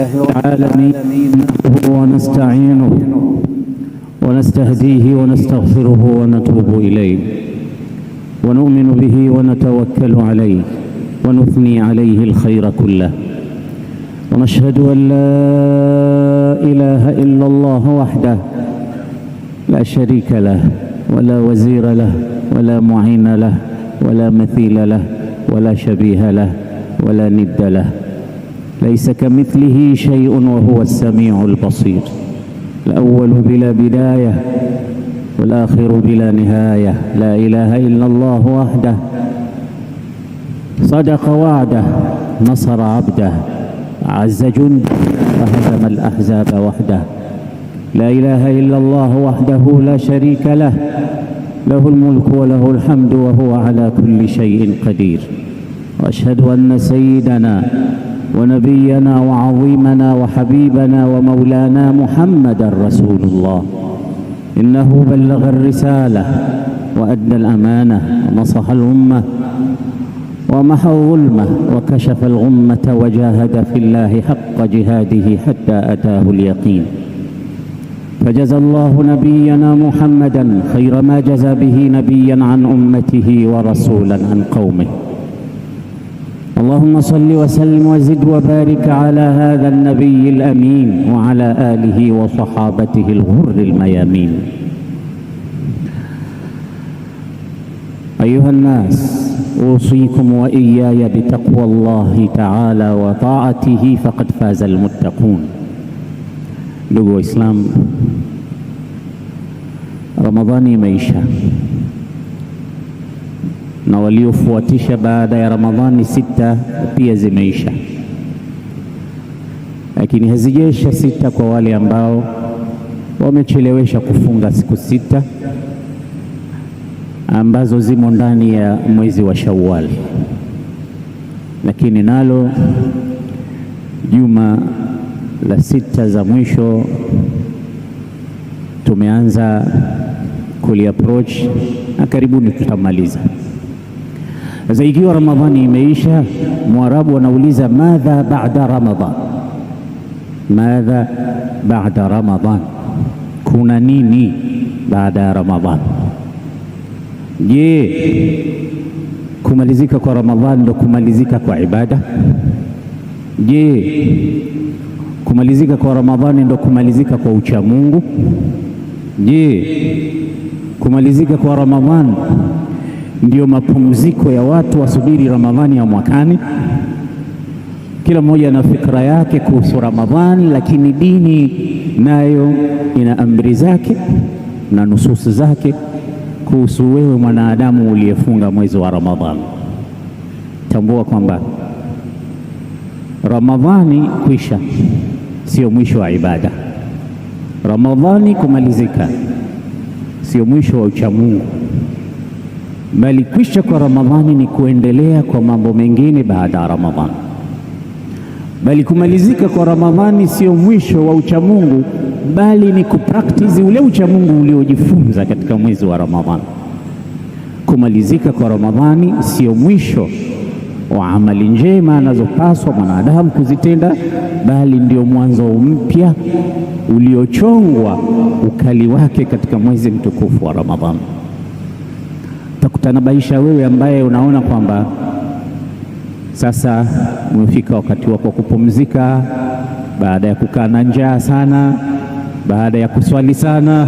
العالمين ونستعينه ونستهديه ونستغفره ونتوب إليه ونؤمن به ونتوكل عليه ونثني عليه الخير كله ونشهد أن لا إله إلا الله وحده لا شريك له ولا وزير له ولا معين له ولا مثيل له ولا شبيه له ولا ند له، ليس كمثله شيء وهو السميع البصير، الأول بلا بداية والآخر بلا نهاية، لا إله إلا الله وحده صدق وعده نصر عبده عز جنده وهزم الأحزاب وحده، لا إله إلا الله وحده لا شريك له، له الملك وله الحمد وهو على كل شيء قدير. وأشهد أن سيدنا ونبينا وعظيمنا وحبيبنا ومولانا محمد رسول الله، إنه بلغ الرسالة وأدى الأمانة ونصح الأمة ومحى الظلمة وكشف الغمة وجاهد في الله حق جهاده حتى أتاه اليقين، فجزى الله نبينا محمدا خير ما جزى به نبيا عن أمته ورسولا عن قومه. اللهم صل وسلم وزد وبارك على هذا النبي الأمين وعلى آله وصحابته الغر الميامين. أيها الناس، أوصيكم وإياي بتقوى الله تعالى وطاعته فقد فاز المتقون. Ndugu Waislamu, Ramadhani imeisha na waliofuatisha baada ya Ramadhani sita pia zimeisha, lakini hazijaisha sita kwa wale ambao wamechelewesha kufunga siku sita ambazo zimo ndani ya mwezi wa Shawwal. Lakini nalo juma la sita za mwisho tumeanza kuliapproach na karibuni tutamaliza. Sasa ikiwa Ramadhani imeisha, Mwarabu anauliza madha ba'da Ramadhan, madha ba'da Ramadhan, kuna nini baada ya Ramadhan? Je, kumalizika kwa Ramadhan ndo kumalizika kwa ibada? Je, kumalizika kwa Ramadhani ndo kumalizika kwa ucha Mungu? Je, kumalizika kwa Ramadhani ndio mapumziko ya watu wasubiri Ramadhani ya mwakani? Kila mmoja na fikra yake kuhusu Ramadhani, lakini dini nayo ina amri zake na nususi zake kuhusu wewe mwanadamu uliyefunga mwezi wa Ramadhani. Tambua kwamba Ramadhani kwisha sio mwisho wa ibada. Ramadhani kumalizika sio mwisho wa uchamungu, bali kwisha kwa Ramadhani ni kuendelea kwa mambo mengine baada ya Ramadhani. Bali kumalizika kwa Ramadhani sio mwisho wa uchamungu, bali ni kupractice ule uchamungu uliojifunza katika mwezi wa Ramadhani. Kumalizika kwa Ramadhani sio mwisho wa amali njema anazopaswa mwanadamu kuzitenda, bali ndio mwanzo mpya uliochongwa ukali wake katika mwezi mtukufu wa Ramadhani. Takutanabaisha wewe ambaye unaona kwamba sasa umefika wakati wako kupumzika, baada ya kukaa na njaa sana, baada ya kuswali sana,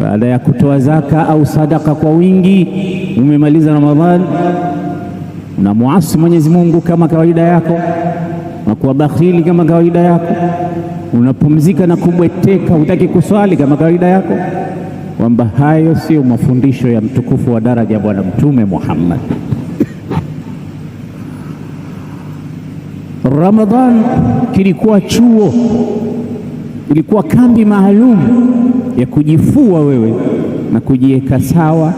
baada ya kutoa zaka au sadaka kwa wingi, umemaliza Ramadhani, unamuasi Mwenyezi Mungu kama kawaida yako, unakuwa bakhili kama kawaida yako, unapumzika na kubweteka, hutaki kuswali kama kawaida yako, kwamba hayo sio mafundisho ya mtukufu wa daraja Bwana Mtume Muhammad. Ramadhan kilikuwa chuo, ilikuwa kambi maalum ya kujifua wewe na kujiweka sawa,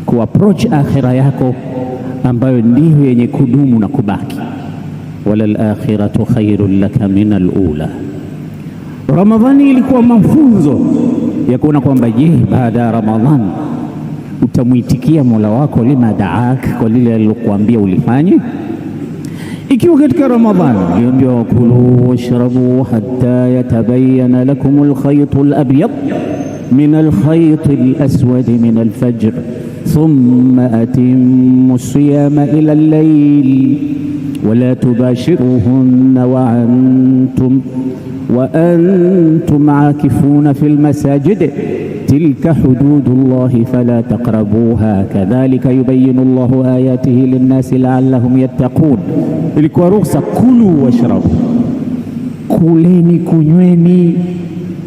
kuapproach akhira yako ambayo ndiyo yenye kudumu na kubaki. Walal akhiratu khairul laka min alula. Ramadhani ilikuwa mafunzo ya kuona kwamba je, baada ya Ramadhani utamuitikia Mola wako lima daak, kwa lile alilokuambia ulifanye? Ikiwa katika Ramadhani aliambiwa wakulu washrabu hatta yatabayyana lakum alkhayt alabyad min alkhayt alaswad min alfajr thumma atimmu siyama ila al-layl wala tubashiruhunna wa antum aakifuna fi almasajid tilka hududullahi fala taqrabuha kadhalika yubayyinu Allahu ayatihi linnasi la'allahum yattaqun. Ilikuwa ruhusa kulu washrabu, kuleni kunyweni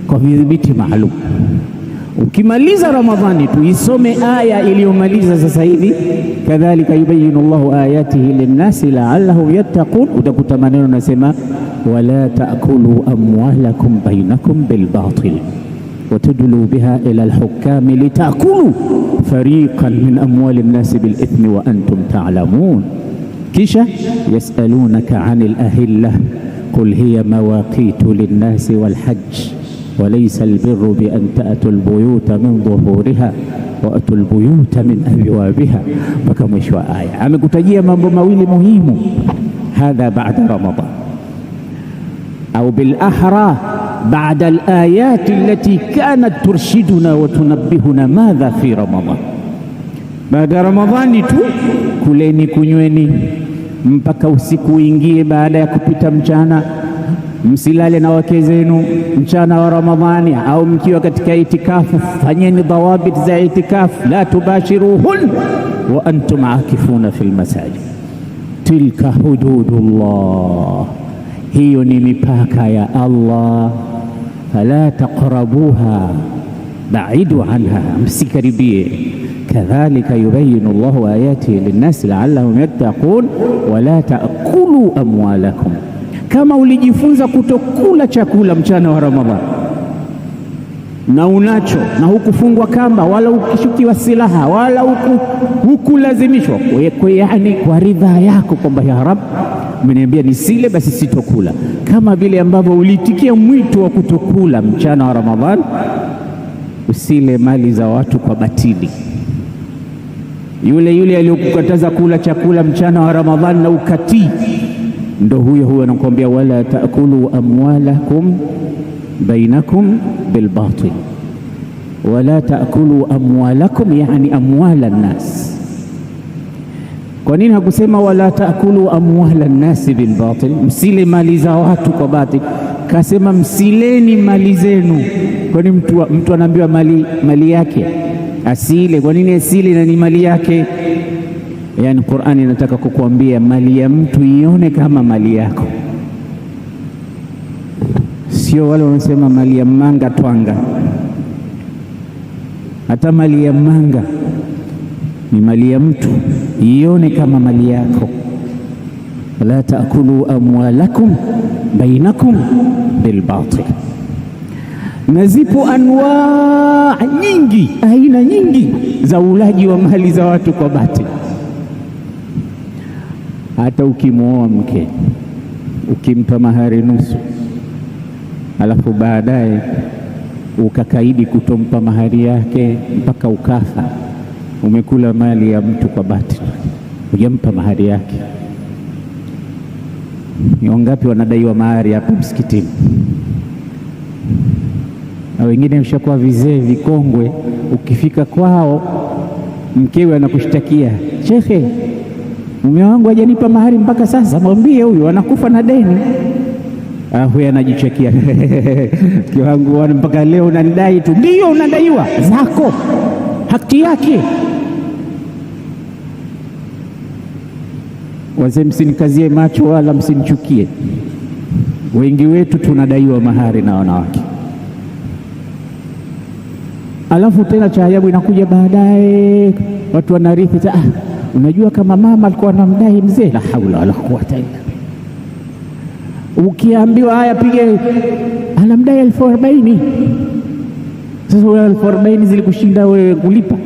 kwa vidhibiti maalum. Ukimaliza Ramadhani tu isome aya iliyomaliza sasa hivi, kadhalika yubayyinu Allahu ayatihi linnasi la'allahum yattaqun, utakuta maneno nasema wala ta'kulu amwalakum bainakum bilbatil watudlu biha ila alhukami litakulu fariqan min amwali nnasi bilithmi wa antum ta'lamun. Kisha yasalunaka anil ahilla qul hiya mawaqitu linnasi walhajj walaysa albirru bi an ta'tu albuyuta min dhuhuriha wa atu albuyuta min abwabiha, mpaka mwisho wa aya. Amekutajia mambo mawili muhimu, hadha ba'da Ramadan au bil ahra بعد الآيات التي كانت ترشدنا وتنبهنا ماذا في رمضان. بعد رمضان tu kuleni kunyweni mpaka usiku uingie. Baada ya kupita mchana, msilale na wake zenu mchana wa Ramadhani, au mkiwa katika itikafu fanyeni dhawabit za itikafu, la tubashiruhun wa antum aakifuna fil masajid tilka hududullah, hiyo ni mipaka ya Allah. Fala taqrabuha, baidu anha, msikaribie. Kadhalika yubayyinu Allahu ayatihi linnasi la'allahum yattaqun wala ta'kulu amwalakum. Kama ulijifunza kutokula chakula mchana wa Ramadhani na unacho na hukufungwa kamba wala ukishukiwa silaha wala hukulazimishwa, yani kwa ridhaa yako kwamba ya Rabb umeniambia nisile, basi sitokula. Kama vile ambavyo ulitikia mwito wa kutokula mchana wa Ramadhani, usile mali za watu kwa batili. Yule aliyokukataza kula chakula mchana wa Ramadhani na ukatii, ndo huyo anakuambia wala taakulu amwalakum bainakum bilbatil wala taakulu amwalakum, yani amwala nnas. Kwa nini hakusema wala taakulu amwala nnasi bilbatil, msile mali za watu kwa batil? Kasema msileni mali zenu. Kwani mtu anaambiwa mali yake asile? Kwa nini asile na ni mali yake? Yani Qur'ani inataka kukuambia mali ya mtu ione kama mali yako, sio wale wanasema mali ya manga twanga. Hata mali ya manga ni mali ya mtu, ione kama mali yako. La taakulu amwalakum bainakum bilbatil. Na zipo anwaa nyingi, aina nyingi za ulaji wa mali za watu kwa batil. Hata ukimwoa mke ukimpa mahari nusu, alafu baadaye ukakaidi kutompa mahari yake mpaka ukafa, umekula mali ya mtu kwa batil, hujampa mahari yake. Ni wangapi wanadaiwa mahari hapa msikitini? Na wengine mshakuwa vizee vikongwe, ukifika kwao mkewe anakushtakia, shekhe, mume wangu hajanipa mahari mpaka sasa. Mwambie huyu anakufa na deni. Huyu anajichekia mke wangu mpaka leo unanidai tu. Ndio unadaiwa zako, haki yake. Wazee, msinikazie macho wala msinichukie, wengi wetu tunadaiwa mahari na wanawake. Alafu tena cha ajabu inakuja baadaye, watu wanarithi, unajua kama mama alikuwa anamdai mzee. La haula wala quwwata illa billah. Ukiambiwa haya pige, anamdai 40,000. Sasa wewe 40,000 zilikushinda wewe kulipa?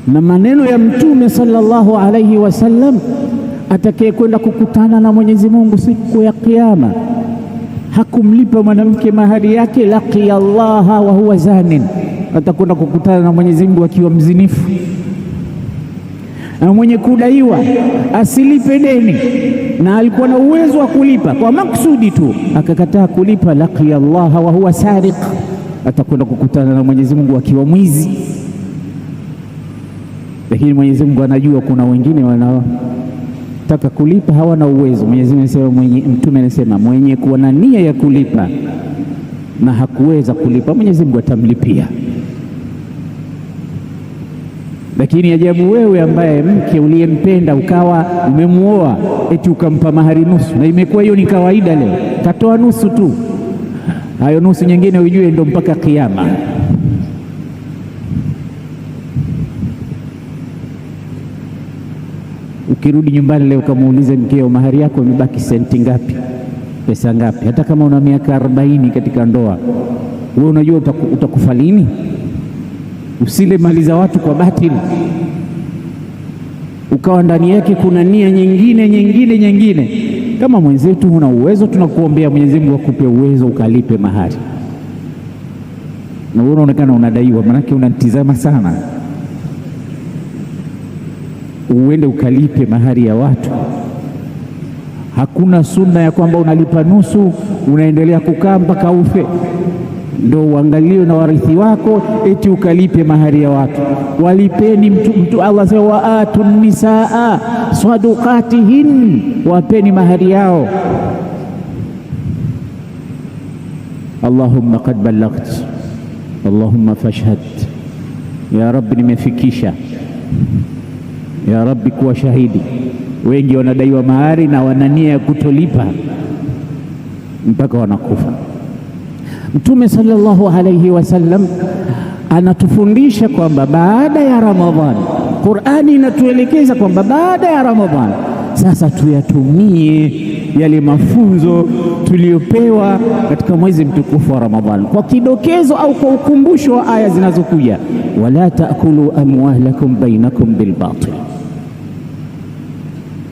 Na maneno ya Mtume sallallahu alayhi wasallam, atakaye kwenda kukutana na Mwenyezi Mungu siku ya Kiyama hakumlipa mwanamke mahari yake, laqiya Allaha wa huwa zanin, atakwenda kukutana na Mwenyezi Mungu akiwa mzinifu. na mwenye kudaiwa asilipe deni na alikuwa na uwezo wa kulipa kwa maksudi tu akakataa kulipa, laqiya Allah wa huwa sariq, atakwenda kukutana na Mwenyezi Mungu akiwa mwizi. Lakini Mwenyezi Mungu anajua kuna wengine wanataka kulipa hawana uwezo. Mwenyezi Mungu anasema, Mtume anasema mwenye kuwa na nia ya kulipa na hakuweza kulipa, Mwenyezi Mungu atamlipia. Lakini ajabu wewe ambaye mke uliyempenda ukawa umemuoa eti ukampa mahari nusu, na imekuwa hiyo ni kawaida leo, katoa nusu tu, hayo nusu nyingine ujue ndo mpaka kiyama. Ukirudi nyumbani leo kamuulize mkeo, mahari yako imebaki senti ngapi, pesa ngapi? Hata kama una miaka 40 katika ndoa, wewe unajua utakufa lini? Usile mali za watu kwa batili, ukawa ndani yake kuna nia nyingine. Kama mwenzetu huna uwezo, tunakuombea Mwenyezi Mungu akupe uwezo ukalipe mahari. Na wewe unaonekana unadaiwa, manake unatizama sana, uende ukalipe mahari ya watu. Hakuna sunna ya kwamba unalipa nusu unaendelea kukaa mpaka ufe ndo uangaliwe na warithi wako eti ukalipe mahari ya watu. Walipeni mtu Allah sema, wa atun nisaa sadaqatihin, wapeni mahari yao. Allahumma qad ballaght, Allahumma fashhad, ya Rabbi nimefikisha, ya Rabbi kuwa shahidi. Wengi wanadaiwa mahari na wanania ya kutolipa mpaka wanakufa. Mtume sallallahu alayhi wasallam anatufundisha kwamba baada ya Ramadhani, Qur'ani inatuelekeza kwamba baada ya Ramadhani sasa tuyatumie yale mafunzo tuliyopewa katika mwezi mtukufu wa Ramadhani, kwa kidokezo au kwa ukumbusho wa aya zinazokuja, wala taakulu amwalakum bainakum bilbatil.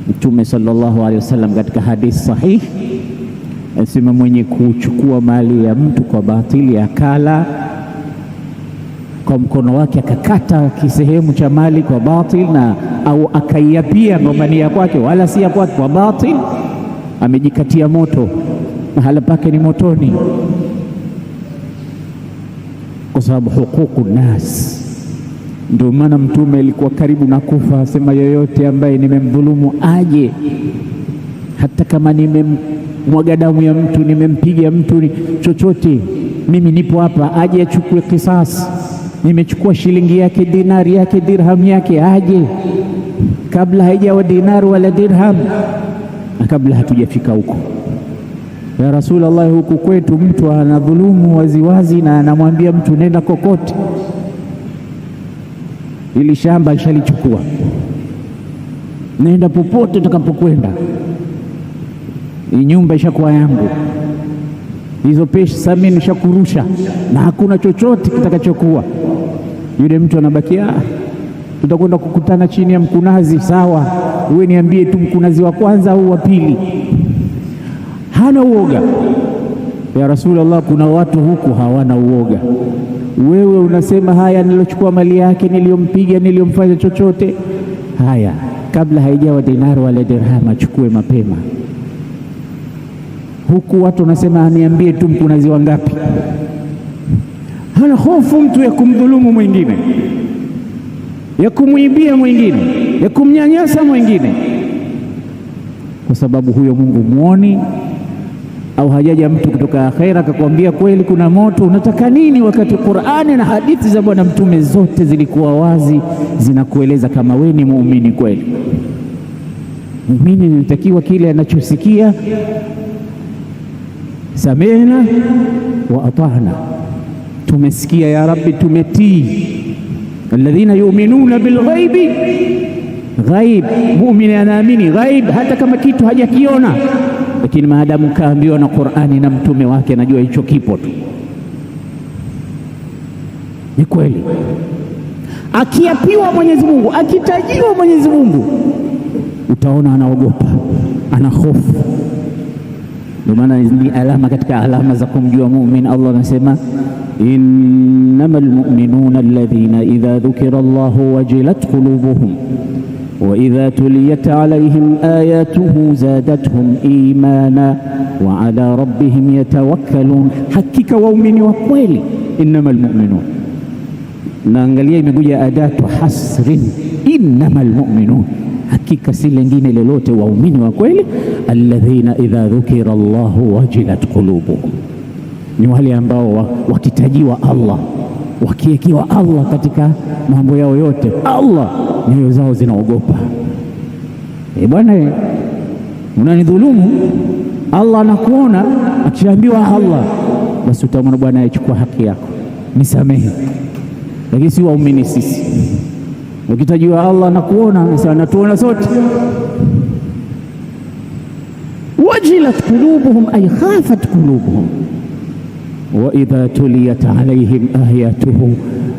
Mtume sallallahu alayhi wasallam katika hadithi sahihi asema, mwenye kuchukua mali ya mtu kwa batili, akala kwa mkono wake akakata kisehemu cha mali kwa batil, na au akaiapia kwamba ni ya kwake wala si ya kwake kwa batil, amejikatia moto, mahala pake ni motoni, kwa sababu huququ nas. Ndio maana Mtume alikuwa karibu na kufa, asema yoyote ambaye nimemdhulumu aje, hata kama nimemwaga damu ya mtu, nimempiga mtu chochote, mimi nipo hapa, aje achukue kisasi. Nimechukua shilingi yake, dinari yake, dirham yake, aje kabla haijawa dinari wala dirham, na kabla hatujafika huko. Ya Rasulullah, huku kwetu mtu anadhulumu waziwazi na anamwambia mtu nenda kokote, ili shamba alishalichukua, nenda popote utakapokwenda, hii nyumba ishakuwa yangu, hizo pesa mimi nishakurusha, na hakuna chochote kitakachokuwa. Yule mtu anabakia, tutakwenda kukutana chini ya mkunazi, sawa, wewe niambie tu mkunazi wa kwanza au wa pili. Hana uoga. Ya Rasulullah, kuna watu huku hawana uoga. Wewe unasema haya, nilochukua mali yake, niliyompiga, niliyomfanya chochote, haya kabla haijawa dinari wala dirham achukue mapema. Huku watu wanasema niambie tu mkunazi wangapi. Hana hofu mtu ya kumdhulumu mwingine, ya kumwibia mwingine, ya kumnyanyasa mwingine, kwa sababu huyo Mungu muoni. Au hajaja mtu kutoka akhera akakwambia kweli kuna moto, unataka nini? Wakati Qur'ani na hadithi za Bwana Mtume zote zilikuwa wazi, zinakueleza kama we ni muumini kweli. Muumini anatakiwa kile anachosikia, samena wa ata'na, tumesikia ya Rabbi, tumetii. Alladhina yu'minuna bilghaibi, ghaib, muumini anaamini ghaib hata kama kitu hajakiona, lakini maadamu kaambiwa na Qur'ani na mtume wake, anajua hicho kipo tu, ni kweli. Akiapiwa Mwenyezi Mungu, akitajiwa Mwenyezi Mungu, utaona anaogopa, ana hofu. Ndio maana ni alama katika alama za kumjua muumini. Allah anasema, innamal mu'minuna alladhina idha dhukira Allahu wajilat qulubuhum wa idha tuliyat alayhim ayatuhu zadatuhum imana wa ala rabbihim yatawakkalun. Hakika waumini wa kweli, innamal mu'minun. Naangalia imekuja adatu hasrin, innamal mu'minun, hakika si lingine lolote, waumini wa kweli, alladhina idha dhukira Allahu wajilat qulubuhum, ni wale ambao wakitajiwa Allah, wakiekiwa Allah katika mambo yao yote, Allah nyoyo zao zinaogopa. Bwana, unanidhulumu, Allah anakuona. Akishaambiwa Allah, basi utamwona Bwana aichukua haki yako, nisamehe. Lakini si waumini sisi, ukitajiwa Allah anakuona, sasa anatuona sote. Wajilat qulubuhum ay khafat qulubuhum wa idha tuliyat alayhim ayatuhu,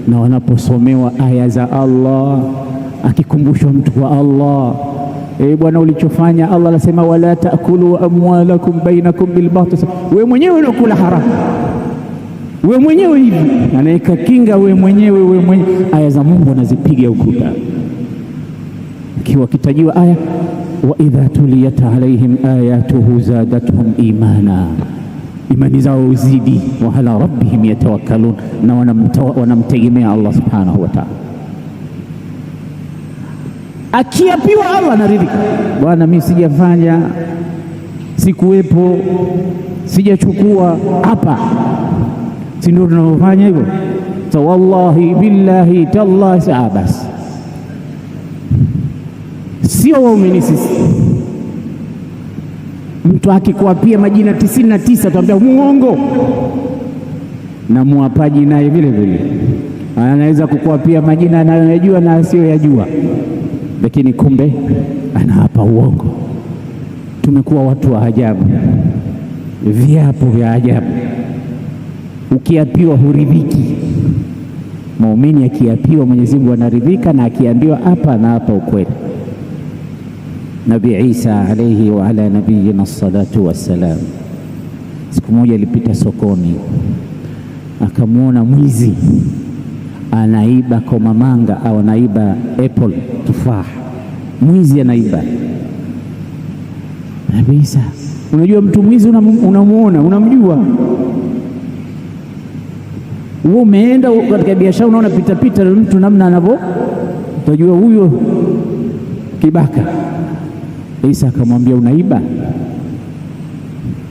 na wanaposomewa aya za Allah, akikumbushwa mtu kwa Allah, Bwana ulichofanya, Allah anasema wala taakulu amwalakum bainakum bilbatil. Wewe mwenyewe unakula haramu, wewe mwenyewe hivi, anaika kinga wewe mwenyewe, aya za Mungu anazipiga ukuta. Ikiwa kitajiwa aya wa idha tuliyat alayhim ayatuhu zadatuhum imana, imani zao uzidi, wa ala rabbihim yatawakkalun, na wanamtegemea Allah subhanahu wa ta'ala. Akiapiwa Allah anaridhika, Bwana mimi sijafanya, sikuwepo, sijachukua hapa, si ndio tunaofanya hivyo? So wallahi billahi tallahi saabas, sio waumini sisi. Mtu akikuapia majina 99 tuambia muongo, na muapaji naye vile vile anaweza kukuapia majina anayojua na asiyoyajua, lakini kumbe anaapa uongo. Tumekuwa watu wa ajabu, viapo vya ajabu. Ukiapiwa huridhiki. Muumini akiapiwa Mwenyezi Mungu anaridhika, na akiambiwa hapa na hapa ukweli. Nabii Isa alayhi wa ala nabiyina salatu wassalam, siku moja alipita sokoni, akamwona mwizi anaiba komamanga au anaiba apple, tufaa. Mwizi anaiba. Nabii Isa, unajua mtu mwizi unamuona, unamjua. Wewe umeenda katika biashara, unaona pita mtu namna anavyo, utajua huyo kibaka. Isa akamwambia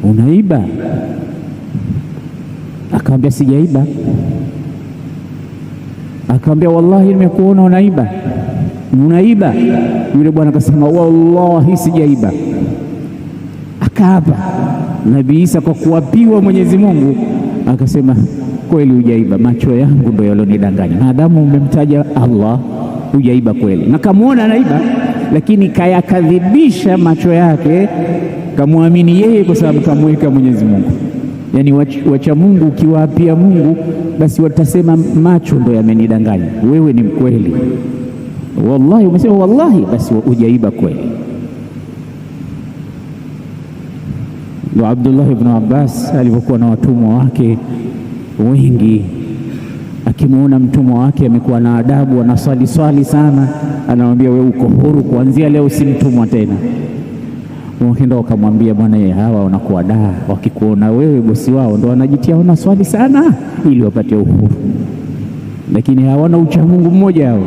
unaiba? Akamwambia sijaiba. Akamwambia wallahi nimekuona unaiba. Yule bwana akasema wallahi sijaiba. Akaapa. Nabii Isa kwa kuapiwa Mwenyezi Mungu akasema kweli hujaiba, macho yangu ndio yalonidanganya. Maadamu umemtaja Allah, hujaiba kweli. Na kamuona anaiba, lakini kayakadhibisha macho yake, kamwamini yeye kwa sababu kamweka Mwenyezi Mungu. Yani wacha Mungu, ukiwaapia Mungu basi watasema macho ndio yamenidanganya, wewe ni mkweli. Wallahi umesema wallahi, basi hujaiba kweli. Ndio Abdullah ibn Abbas alipokuwa na watumwa wake wengi, akimwona mtumwa wake amekuwa na adabu, anaswali sana, anamwambia wewe uko huru, kuanzia leo si mtumwa tena. Wakaenda wakamwambia bwana, hawa wanakuwa wakikuona wewe bosi wao ndio wanajitia wanaswali sana ili wapate uhuru, lakini hawana ucha Mungu mmoja hao.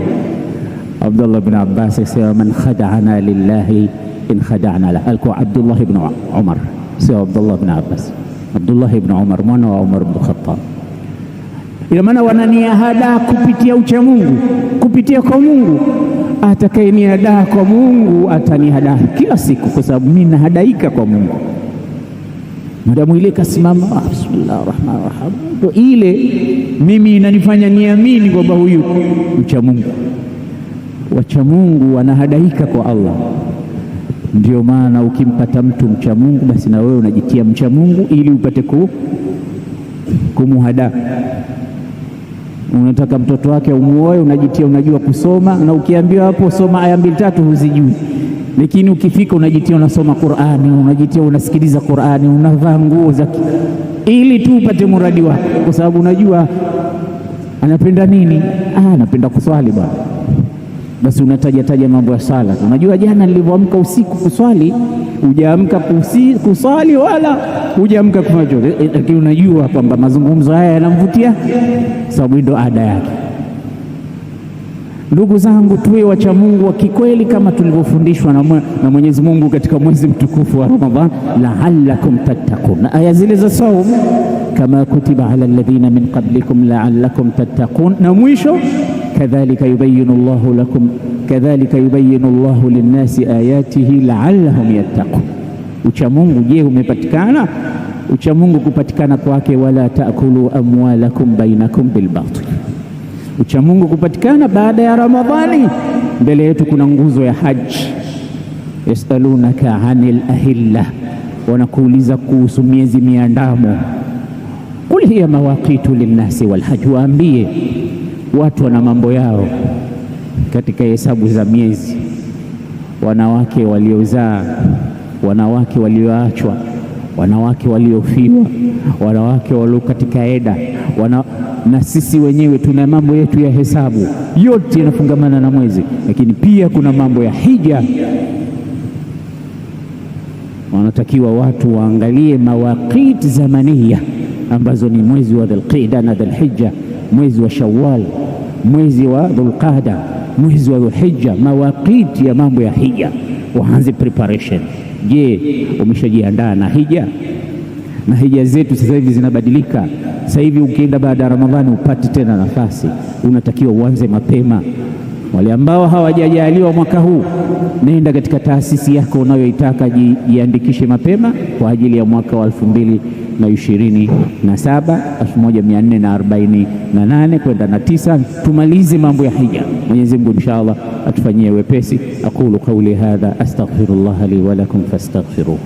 Abdullah ibn Abbas asema man khada'ana lillahi in khada'na lahu. Alikuwa Abdullah ibn Umar, sio Abdullah ibn Abbas. Abdullah ibn Umar mwana wa Umar ibn Khattab. Ina maana wananiahada kupitia ucha Mungu, kupitia kwa Mungu. Atakayenihadaa kwa Mungu atanihadaa kila siku, kwa sababu mimi nahadaika kwa Mungu. Madamu ile kasimama bismillahir rahmanir rahim, ile mimi inanifanya niamini kwamba huyu mcha Mungu. Wacha Mungu wanahadaika kwa Allah. Ndio maana ukimpata mtu mcha Mungu, basi na wewe unajitia mcha Mungu ili upate kumuhada. Unataka mtoto wake umuoe, unajitia unajua kusoma, na ukiambiwa hapo soma aya 2-3 huzijui, lakini ukifika unajitia unasoma Qur'ani, unajitia unasikiliza Qur'ani, unavaa nguo za ili tu upate muradi wako, kwa sababu unajua anapenda nini. Anapenda kuswali bwana. basi unataja mambo ya sala. Unajua jana nilivyoamka usiku kuswali, hujaamka kuswali wala hujaamka kufanya chochote, lakini unajua kwamba mazungumzo haya yanamvutia, sababu ndio ada yake. Ndugu zangu, tuwe wacha Mungu wa kikweli kama tulivyofundishwa na Mwenyezi Mungu katika mwezi mtukufu wa Ramadhan, la'allakum tattaqun. Na aya zile za saum, kama kutiba ala alladhina min qablikum la'allakum tattaqun, na mwisho kadhalika yubayyinu Allahu linnasi ayatihi la'allahum yattaqun. Ucha Mungu, je, umepatikana? Ucha Mungu kupatikana kwake, wala taakulu amwalakum bainakum bilbatil. Ucha Mungu kupatikana baada ya Ramadhani. Mbele yetu kuna nguzo ya haji. Yasalunaka anil ahilla, wanakuuliza kuhusu miezi miandamo. Qul hiya mawaqitu linnasi walhajj, waambie watu wana mambo yao katika hesabu za miezi. Wanawake waliozaa, wanawake walioachwa, wanawake waliofiwa, wanawake walio katika eda, na sisi wenyewe tuna mambo yetu ya hesabu, yote yanafungamana na mwezi. Lakini pia kuna mambo ya hija. Wanatakiwa watu waangalie mawaqit zamaniya, ambazo ni mwezi wa Dhulqa'da na Dhulhijja, mwezi wa Shawwal, mwezi wa Dhulqa'da, mwezi wa Dhulhijja, mawaqit ya mambo ya hija. Waanze preparation. Je, umeshajiandaa na hija? Na hija zetu sasa hivi zinabadilika. Sasa hivi ukienda baada ya Ramadhani upati tena nafasi, unatakiwa uanze mapema. Wale ambao hawajajaliwa mwaka huu, nenda katika taasisi yako unayoitaka, jiandikishe mapema kwa ajili ya mwaka wa 2027 1448 kwenda na 9, tumalize mambo ya hija. Mwenyezi Mungu inshallah atufanyie wepesi. Aqulu qawli hadha astaghfirullah li wa lakum fastaghfiruhu.